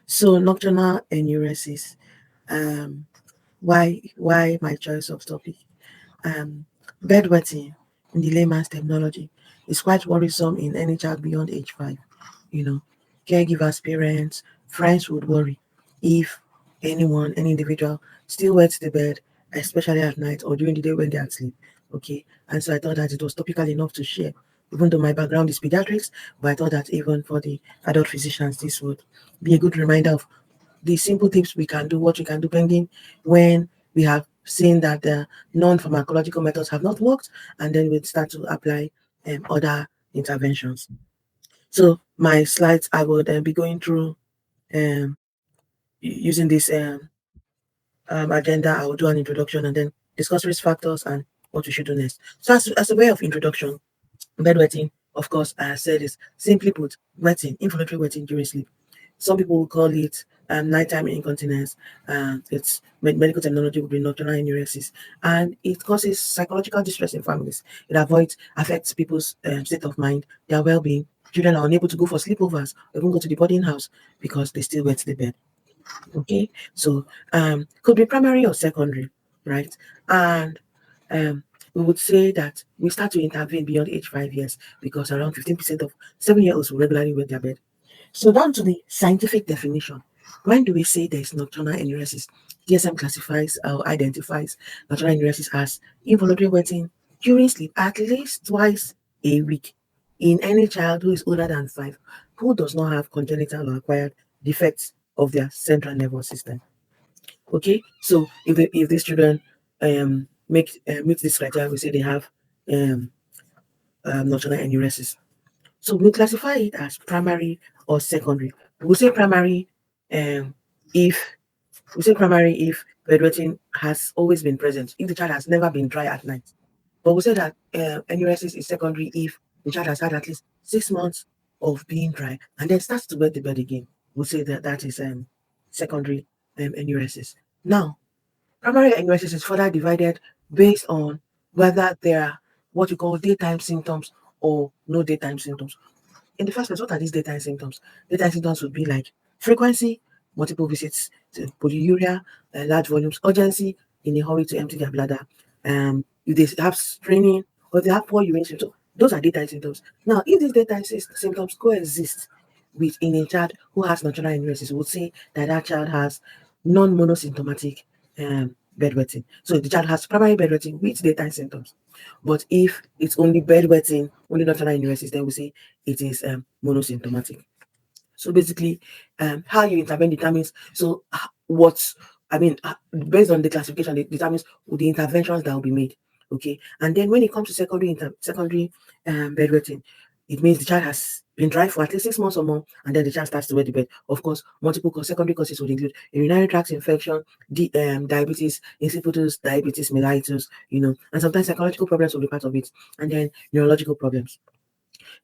So nocturnal enuresis. Um, why my choice of topic? Um, Bedwetting, in the layman's terminology, is quite worrisome in any child beyond age 5. You know, caregivers, parents, friends would worry if any individual still wets the bed, especially at night or during the day when they are asleep. Okay, and so I thought that it was topical enough to share. Even though my background is pediatrics, but I thought that even for the adult physicians, this would be a good reminder of the simple tips we can do, what we can do pending when we have seen that the non-pharmacological methods have not worked, and then we'd start to apply other interventions. So my slides, I would be going through um, using this agenda. I will do an introduction and then discuss risk factors and what we should do next. So as a way of introduction, bedwetting, of course, I said is simply put, wetting, involuntary wetting during sleep. Some people will call it nighttime incontinence. Its medical terminology would be nocturnal enuresis, and it causes psychological distress in families. It affects people's state of mind, their well-being. Children are unable to go for sleepovers or even go to the boarding house because they still wet the bed. Okay, so could be primary or secondary, right? And we would say that we start to intervene beyond age 5 years because around 15% of 7-year-olds will regularly wet their bed. So down to the scientific definition. When do we say there is nocturnal enuresis? DSM classifies or identifies nocturnal enuresis as involuntary wetting during sleep at least twice a week in any child who is older than 5 who does not have congenital or acquired defects of their central nervous system. Okay, so if these children meet this criteria, we say they have um, nocturnal enuresis. So we classify it as primary or secondary. We say primary um, if bedwetting has always been present, if the child has never been dry at night. But we say that enuresis is secondary if the child has had at least 6 months of being dry and then starts to wet the bed again. We'll say that that is secondary enuresis. Now, primary enuresis is further divided based on whether there are what you call daytime symptoms or no daytime symptoms. In the first place, what are these daytime symptoms? Daytime symptoms would be like frequency, multiple visits to polyuria, large volumes, urgency, in a hurry to empty their bladder, if they have straining or they have poor urination. So those are daytime symptoms. Now, if these daytime symptoms coexist with in a child who has nocturnal enuresis, we would say that that child has non-monosymptomatic bedwetting. So the child has primary bedwetting with daytime symptoms. But if it's only bedwetting, only nocturnal enuresis, then we say it is monosymptomatic. So basically, how you intervene determines what I mean based on the classification, it determines the interventions that will be made. Okay, and then when it comes to secondary bedwetting, it means the child has been dry for at least 6 months or more, and then the child starts to wet the bed. Of course, secondary causes would include urinary tract infection, diabetes insipidus, diabetes mellitus, and sometimes psychological problems will be part of it, and then neurological problems.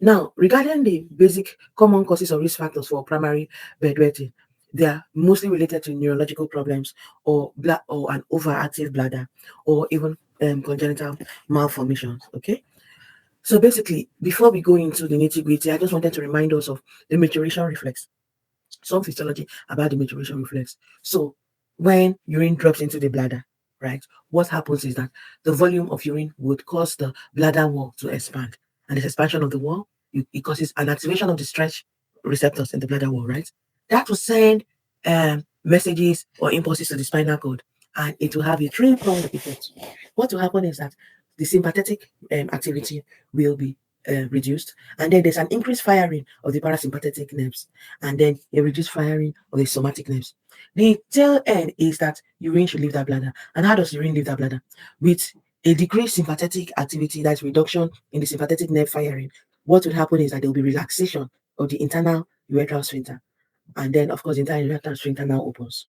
Now, regarding the basic common causes or risk factors for primary bedwetting, they are mostly related to neurological problems or an overactive bladder or even congenital malformations. Okay. So basically, before we go into the nitty-gritty, I just wanted to remind us of the maturation reflex. Some physiology about the maturation reflex. So when urine drops into the bladder, right, what happens is that the volume of urine would cause the bladder wall to expand. And this expansion of the wall, it causes an activation of the stretch receptors in the bladder wall, right? That will send messages or impulses to the spinal cord, and it will have a three-pronged effect. What will happen is that the sympathetic activity will be reduced, and then there's an increased firing of the parasympathetic nerves, and then a reduced firing of the somatic nerves. The tail end is that urine should leave that bladder. And how does urine leave that bladder? With a decreased sympathetic activity, that's reduction in the sympathetic nerve firing. What will happen is that there will be relaxation of the internal urethral sphincter. And then, of course, the internal urethral sphincter now opens.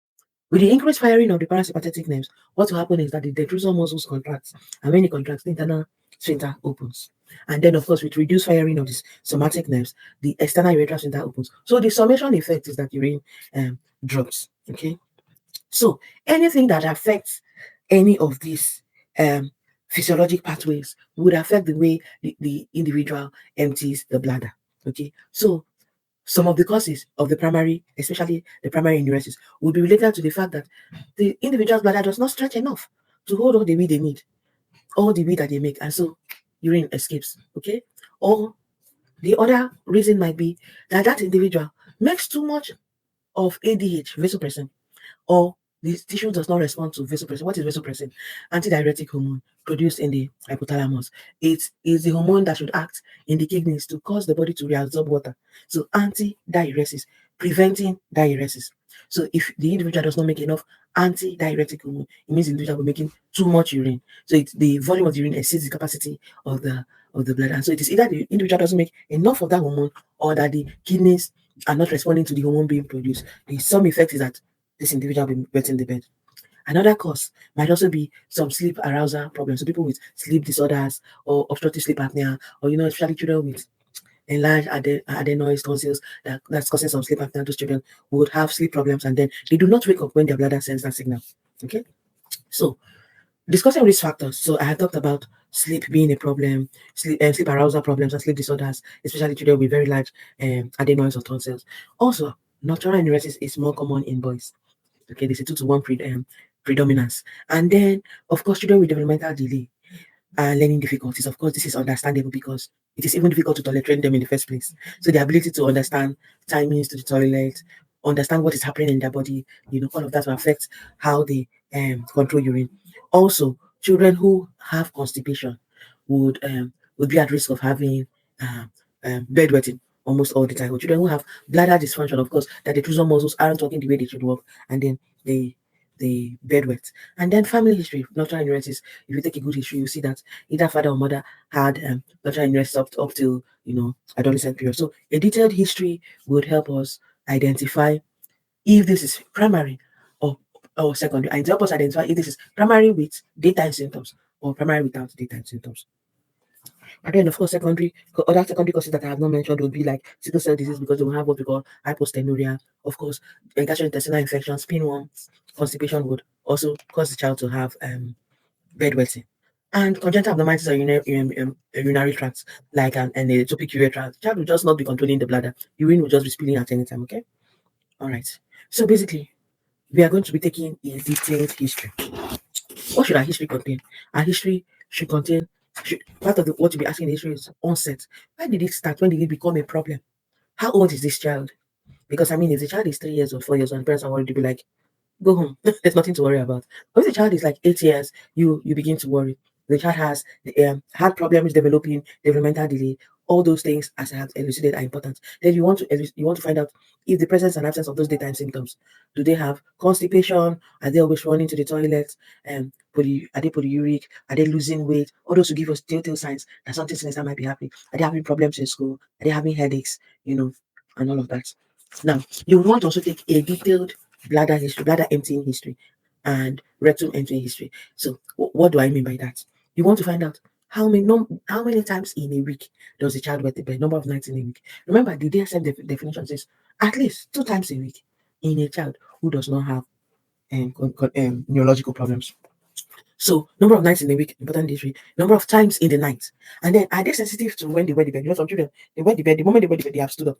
With the increased firing of the parasympathetic nerves, what will happen is that the detrusor muscles contract, and when it contracts, the internal sphincter opens. And then, of course, with reduced firing of the somatic nerves, the external urethral sphincter opens. So the summation effect is that urine drops. Okay. So anything that affects any of these physiologic pathways would affect the way the individual empties the bladder. Okay. So Some of the causes of the primary, especially the primary enuresis, would be related to the fact that the individual's bladder does not stretch enough to hold all the wee they need, all the wee that they make, and so urine escapes. Okay, or the other reason might be that that individual makes too much of ADH, vasopressin, or the tissue does not respond to vasopressin. What is vasopressin? Antidiuretic hormone produced in the hypothalamus. It is the hormone that should act in the kidneys to cause the body to reabsorb water. So anti-diuresis, preventing diuresis. So if the individual does not make enough anti-diuretic hormone, it means the individual will be making too much urine. So the volume of the urine exceeds the capacity of the blood. And so it is either the individual doesn't make enough of that hormone or that the kidneys are not responding to the hormone being produced. The sum effect is that this individual will be wetting the bed. Another cause might also be some sleep arousal problems. So people with sleep disorders or obstructive sleep apnea, or especially children with enlarged adenoid tonsils that's causing some sleep apnea. Those children would have sleep problems, and then they do not wake up when their bladder sends that signal. Okay, so discussing risk factors. So I have talked about sleep being a problem, sleep arousal problems, and sleep disorders, especially children with very large adenoids or tonsils. Also, nocturnal enuresis is more common in boys. Okay, there's a 2-to-1 predominance. And then, of course, children with developmental delay and learning difficulties. Of course, this is understandable because it is even difficult to tolerate them in the first place. So the ability to understand timings to the toilet, understand what is happening in their body, all of that will affect how they control urine. Also, children who have constipation would be at risk of having bedwetting almost all the time. Or children who have bladder dysfunction, of course, that the trousseau muscles aren't working the way they should work, and then they bedwet. And then family history, nocturnal enuresis. If you take a good history, you see that either father or mother had nocturnal enuresis up till adolescent period. So a detailed history would help us identify if this is primary or secondary, and help us identify if this is primary with daytime symptoms or primary without daytime symptoms. And then, of course, other secondary causes that I have not mentioned would be like sickle cell disease, because they will have what we call hypostenuria. Of course, gastrointestinal infections, pinworms, constipation would also cause the child to have bedwetting. And congenital abnormalities of urinary tracts, like an ectopic urethra. The child will just not be controlling the bladder. Urine will just be spilling at any time, okay? All right. So basically, we are going to be taking a detailed history. What should our history contain? Our history should contain part of what you'll be asking in the history is onset. When did it start? When did it become a problem? How old is this child? Because I mean, if the child is 3 years or 4 years and parents are worried, to be like, go home. There's nothing to worry about. But if the child is like 8 years, you begin to worry. The child has the heart problems developing, developmental delay. All those things, as I have elucidated, are important. Then you want to find out if the presence and absence of those daytime symptoms. Do they have constipation? Are they always running to the toilet? Are they polyuric? Are they losing weight? All those will give us telltale signs that something sinister might be happening. Are they having problems in school? Are they having headaches? And all of that. Now, you want to also take a detailed bladder history, bladder emptying history, and rectum emptying history. So, what do I mean by that? You want to find out how many times in a week does the child wet the bed, number of nights in a week. Remember, the DSM definition says at least 2 times a week in a child who does not have neurological problems. So, number of nights in a week, important history, number of times in the night. And then, are they sensitive to when they wet the bed? Some children, they wet the bed, the moment they wet the bed, they have stood up.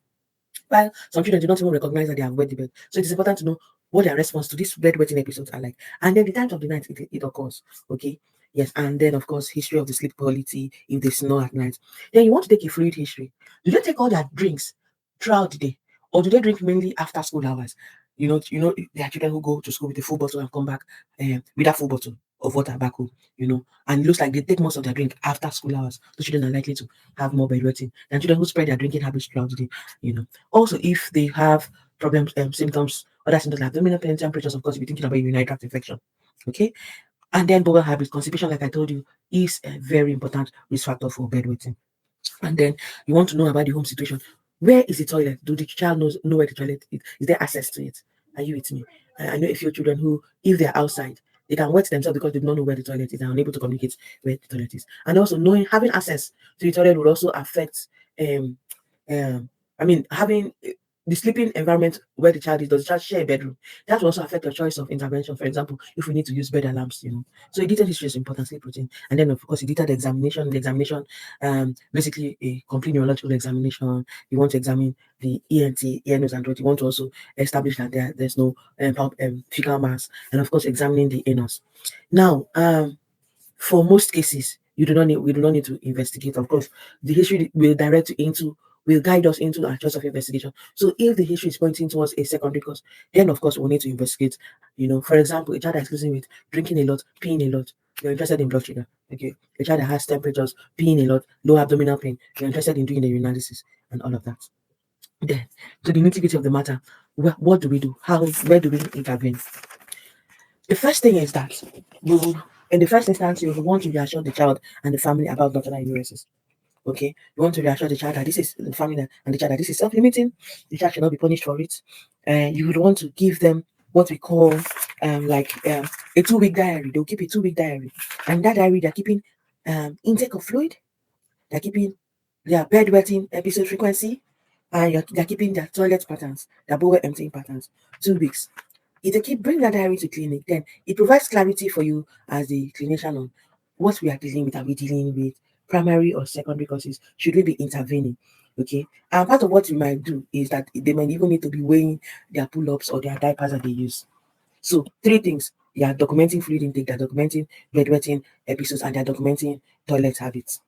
While some children do not even recognize that they have wet the bed. So it is important to know what their response to these bedwetting episodes are like. And then the times of the night it occurs. Okay. Yes. And then, of course, history of the sleep quality if they snore at night. Then you want to take a fluid history. Do they take all their drinks throughout the day? Or do they drink mainly after school hours? There are children who go to school with a full bottle and come back with a full bottle of water back home, and it looks like they take most of their drink after school hours. Those children are likely to have more bedwetting than children who spread their drinking habits throughout the day. Also, if they have problems, symptoms, other symptoms like abdominal pain, temperatures, of course, you'll be thinking about urinary tract infection. Okay. And then bowel habits, constipation, like I told you, is a very important risk factor for bedwetting. And then you want to know about the home situation. Where is the toilet? Do the child know where the toilet is? Is there access to it? Are you with me? I know a few children who, if they're outside, they can wet themselves because they do not know where the toilet is and are unable to communicate where the toilet is. And also having access to the toilet will also affect having the sleeping environment where the child is, does the child share a bedroom? That will also affect your choice of intervention. For example, if we need to use bed alarms, So a detailed history is important, sleep routine. And then of course a detailed examination. The examination, basically a complete neurological examination. You want to examine the ENT, ear, nose, and throat. You want to also establish that there's no fecal mass, and of course examining the anus. Now, for most cases, we do not need to investigate. Of course, the history will guide us into our choice of investigation. So if the history is pointing towards a secondary cause, then of course we'll need to investigate. For example, a child that's losing weight, drinking a lot, peeing a lot, you're interested in blood sugar. Okay. A child that has temperatures, peeing a lot, low abdominal pain, you're interested in doing the urinalysis and all of that. Then, to the nitty-gritty of the matter, what do we do? Where do we intervene? The first thing is that in the first instance, you want to reassure the child and the family about nocturnal enuresis. Okay, you want to reassure the child that this is the family and the child that this is self-limiting. The child should not be punished for it. You would want to give them what we call a 2-week diary. They'll keep a 2-week diary, and that diary they're keeping intake of fluid, they're keeping their bedwetting episode frequency, and they're keeping their toilet patterns, their bowel emptying patterns. 2 weeks. If they keep bring that diary to clinic, then it provides clarity for you as the clinician on what we are dealing with. Are we dealing with primary or secondary causes? Should we be intervening? Okay. And part of what we might do is that they might even need to be weighing their pull-ups or their diapers that they use. So 3 things. They are documenting fluid intake, they're documenting bedwetting episodes, and they're documenting toilet habits.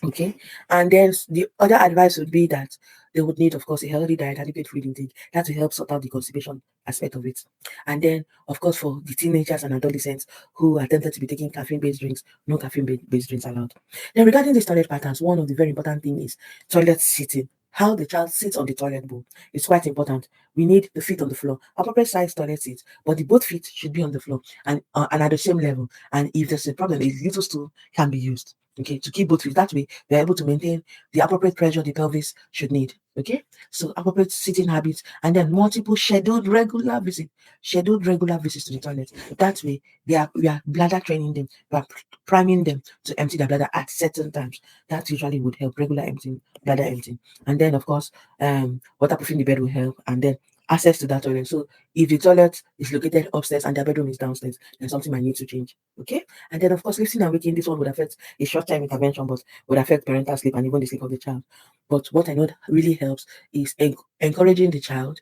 Okay. And then the other advice would be that they would need, of course, a healthy diet, adequate food intake. That will help sort out the constipation aspect of it. And then, of course, for the teenagers and adolescents who are tempted to be taking caffeine-based drinks, no caffeine-based drinks allowed. Then regarding these toilet patterns, one of the very important things is toilet sitting. How the child sits on the toilet bowl is quite important. We need the feet on the floor, appropriate size toilet seats, but the both feet should be on the floor and at the same level. And if there's a problem, a little stool can be used. Okay, to keep both feet. That way, they're able to maintain the appropriate pressure the pelvis should need. Okay, so appropriate sitting habits, and then multiple scheduled regular visits to the toilet. That way, we are bladder training them, we are priming them to empty their bladder at certain times. That usually would help regular emptying, bladder emptying, and then of course, waterproofing the bed will help, and then access to that toilet. So if the toilet is located upstairs and their bedroom is downstairs, then something might need to change. Okay, and then of course, lifting and waking. This one would affect a short-term intervention, but would affect parental sleep and even the sleep of the child. But what I know really helps is encouraging the child,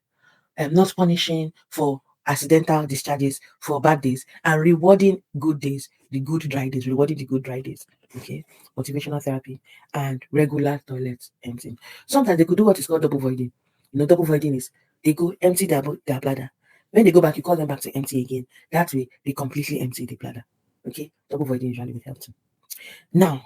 not punishing for accidental discharges, for bad days, and rewarding good days, rewarding the good dry days. Okay, motivational therapy and regular toilet emptying. Sometimes they could do what is called double voiding. Double voiding is they go empty their bladder. When they go back, you call them back to empty again. That way, they completely empty the bladder. Okay, double voiding usually will help too. Now,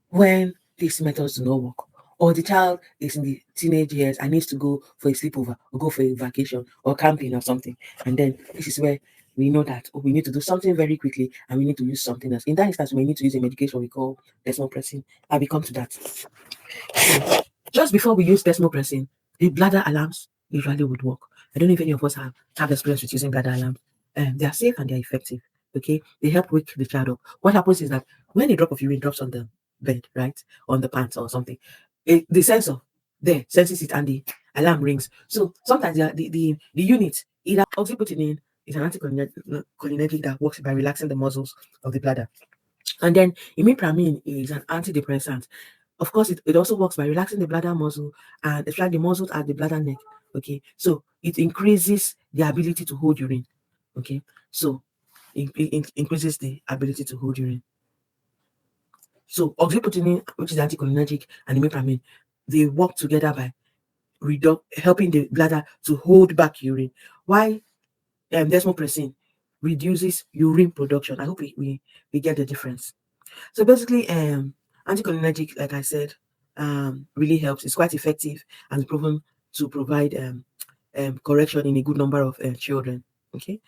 when these methods do not work, or the child is in the teenage years and needs to go for a sleepover or go for a vacation or camping or something, and then this is where we know that we need to do something very quickly and we need to use something else. In that instance, we need to use a medication we call desmopressin, and we come to that. So, just before we use desmopressin, the bladder alarms usually would work. I don't know if any of us have experience with using bladder alarms. They are safe and they are effective. Okay, they help wake the child up. What happens is that when a drop of urine drops on the bed, right, on the pants or something, the sensor there senses it and the alarm rings. So sometimes the unit, either oxybutynin is an anticholinergic that works by relaxing the muscles of the bladder, and then imipramine is an antidepressant. Of course, it also works by relaxing the bladder muscle and especially the muscles at the bladder neck. Okay, so it increases the ability to hold urine. Okay, so it increases the ability to hold urine. So oxybutynin, which is anticholinergic, and imipramine, they work together by helping the bladder to hold back urine. Why desmopressin reduces urine production. I hope we get the difference. So basically, anticholinergic, like I said, really helps. It's quite effective and proven to provide correction in a good number of children. Okay.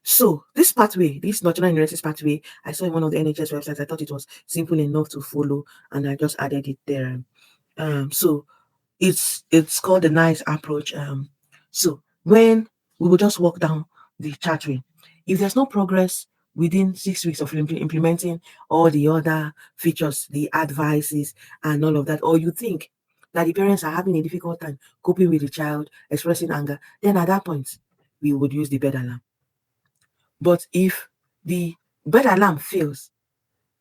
So this pathway, this nocturnal enuresis pathway, I saw in one of the NHS websites. I thought it was simple enough to follow, and I just added it there. So it's called the NICE approach. So when we will just walk down the pathway, if there's no progress within 6 weeks of implementing all the other features, the advices, and all of that, or you think that the parents are having a difficult time coping with the child, expressing anger, then at that point, we would use the bed alarm. But if the bed alarm fails,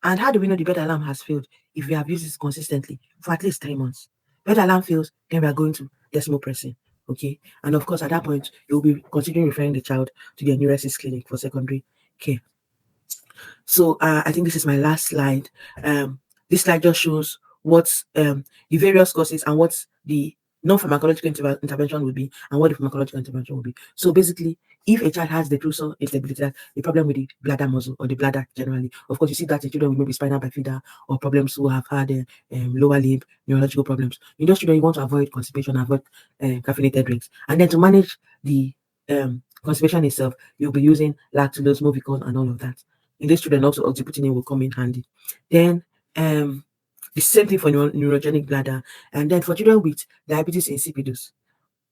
and how do we know the bed alarm has failed? If we have used it consistently for at least 3 months. Bed alarm fails, then we are going to decimal pressing. Okay. And of course, at that point, you'll be considering referring the child to the enuresis clinic for secondary care. So I think this is my last slide. This slide just shows what the various causes and what the non-pharmacological intervention will be and what the pharmacological intervention will be. So basically, if a child has detrusor instability, a problem with the bladder muscle or the bladder generally, of course, you see that in children with maybe spinal bifida or problems who have had lower limb neurological problems. In those children, you want to avoid constipation, avoid caffeinated drinks, and then to manage the constipation itself, you'll be using lactulose, Movicon, and all of that. In these children, also oxybutynin will come in handy. Then the same thing for neurogenic bladder. And then for children with diabetes insipidus,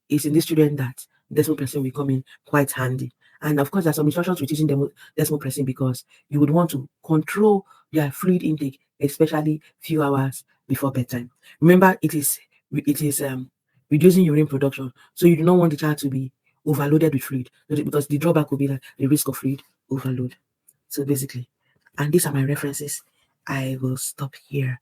it's in these children that decimal pressing will come in quite handy. And of course, there's some instructions with using decimal pressing because you would want to control their fluid intake, especially few hours before bedtime. Remember, it is reducing urine production, so you do not want the child to be overloaded with fluid because the drawback will be like the risk of fluid overload. So basically, and these are my references. I will stop here.